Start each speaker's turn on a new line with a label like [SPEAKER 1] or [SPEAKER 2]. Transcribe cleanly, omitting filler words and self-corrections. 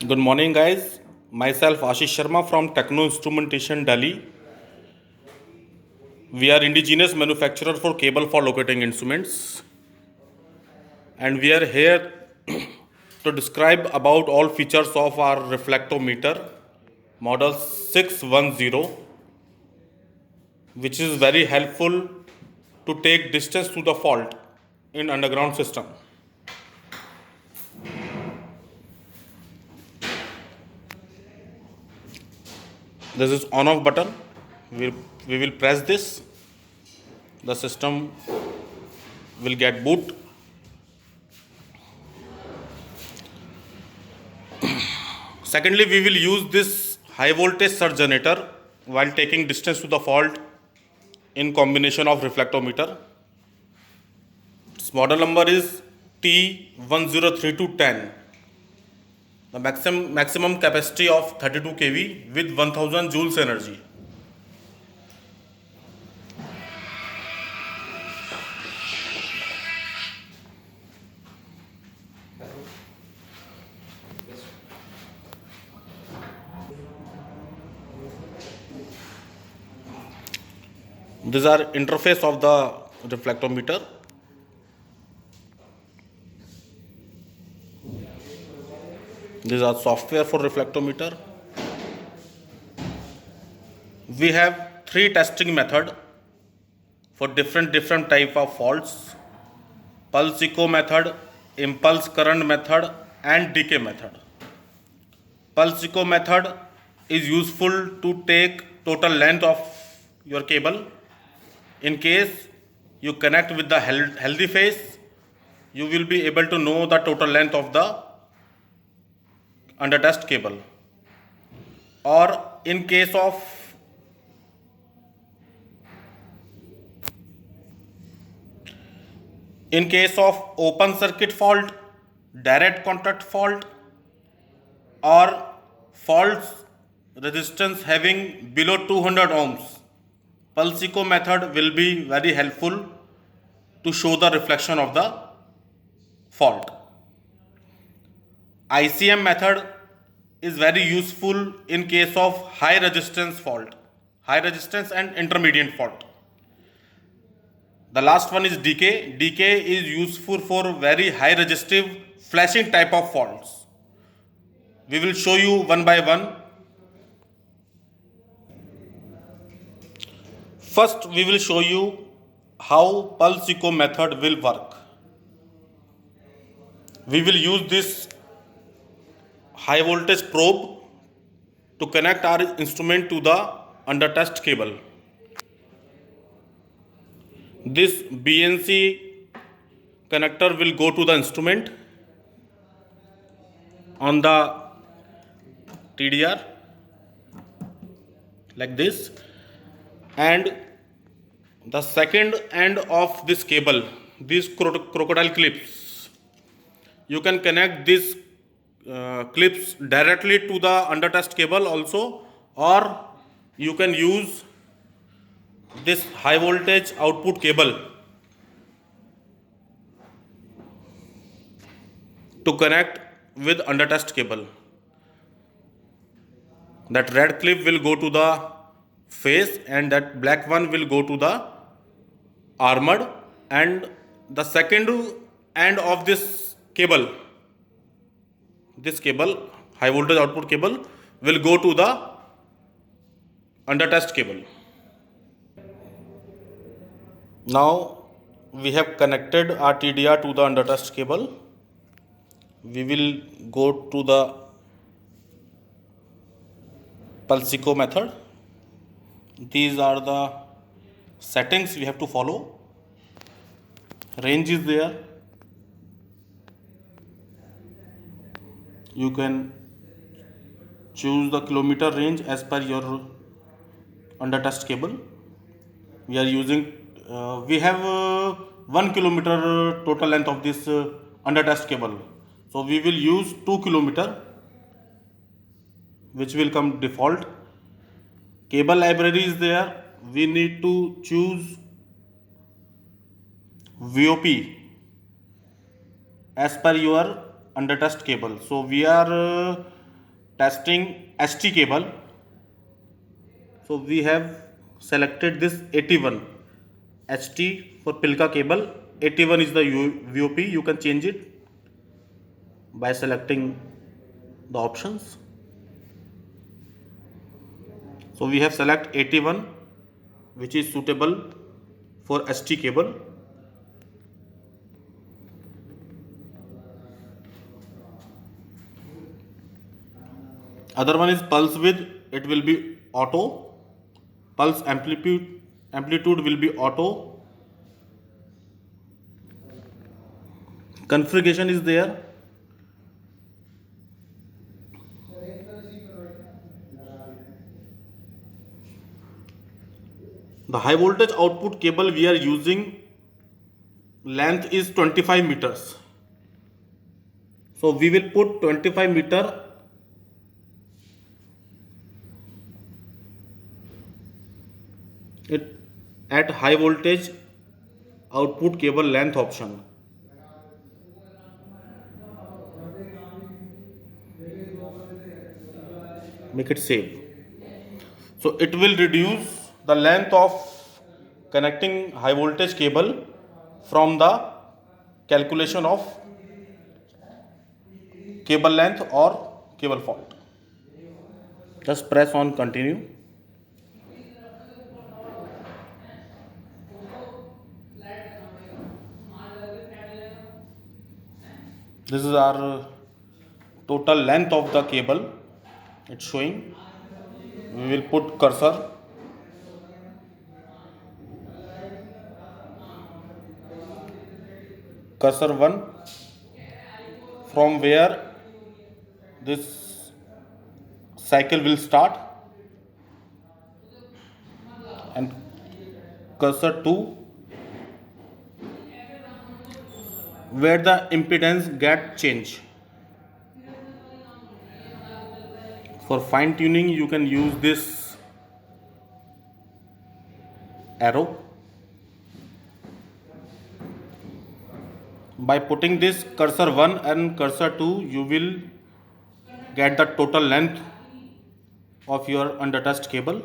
[SPEAKER 1] Good morning, guys. Myself Ashish Sharma from Techno Instrumentation, Delhi. We are indigenous manufacturer for cable for locating instruments, and we are here to describe about all features of our reflectometer model 610, which is very helpful to take distance to the fault in underground system. This is on off button. We will press this. The system will get boot. Secondly, we will use this high voltage surge generator while taking distance to the fault in combination of reflectometer. Its model number is T103210. The maximum capacity of 32 kV with 1000 joules energy. These are interface of the reflectometer. These are software for reflectometer. We have three testing method for different type of faults: pulse echo method, impulse current method, and decay method. Pulse echo method is useful to take total length of your cable. In case you connect with the healthy phase, you will be able to know the total length of the under test cable. Or in case of open circuit fault, direct contact fault, or faults resistance having below 200 ohms, pulse echo method will be very helpful to show the reflection of the fault. ICM method is very useful in case of high resistance fault, high resistance and intermediate fault. The last one is decay. Decay is useful for very high resistive flashing type of faults. We will show you one by one. First, we will show you how pulse echo method will work. We will use this high voltage probe to connect our instrument to the under test cable. This BNC connector will go to the instrument on the TDR like this, and the second end of this cable, these crocodile clips, you can connect these clips directly to the under test cable also, or you can use this high voltage output cable to connect with under test cable. That red clip will go to the face and that black one will go to the armored, and the second end of this cable, high voltage output cable, will go to the under test cable. Now we have connected our TDR to the under test cable. We will go to the pulse echo method. These are the settings we have to follow. Range is there. You can choose the kilometer range as per your under test cable. We are using we have 1 kilometer total length of this under test cable, so we will use 2 kilometer, which will come default. Cable library is there. We need to choose VOP as per your under test cable. So we are testing ST cable. So we have selected this 81 HT for Pilka cable. 81 is the VOP. You can change it by selecting the options. So we have select 81, which is suitable for ST cable. Other one is pulse width. It will be auto. Pulse amplitude will be auto. Configuration is there. The high voltage output cable we are using, length is 25 meters. So we will put 25 meter at high voltage output cable length option. Make it save. So it will reduce the length of connecting high voltage cable from the calculation of cable length or cable fault. Just press on continue. This is our total length of the cable. It's showing. We will put cursor. Cursor 1, from where this cycle will start, and cursor 2, where the impedance get changed. For fine tuning you can use this arrow. By putting this cursor 1 and cursor 2, you will get the total length of your under test cable.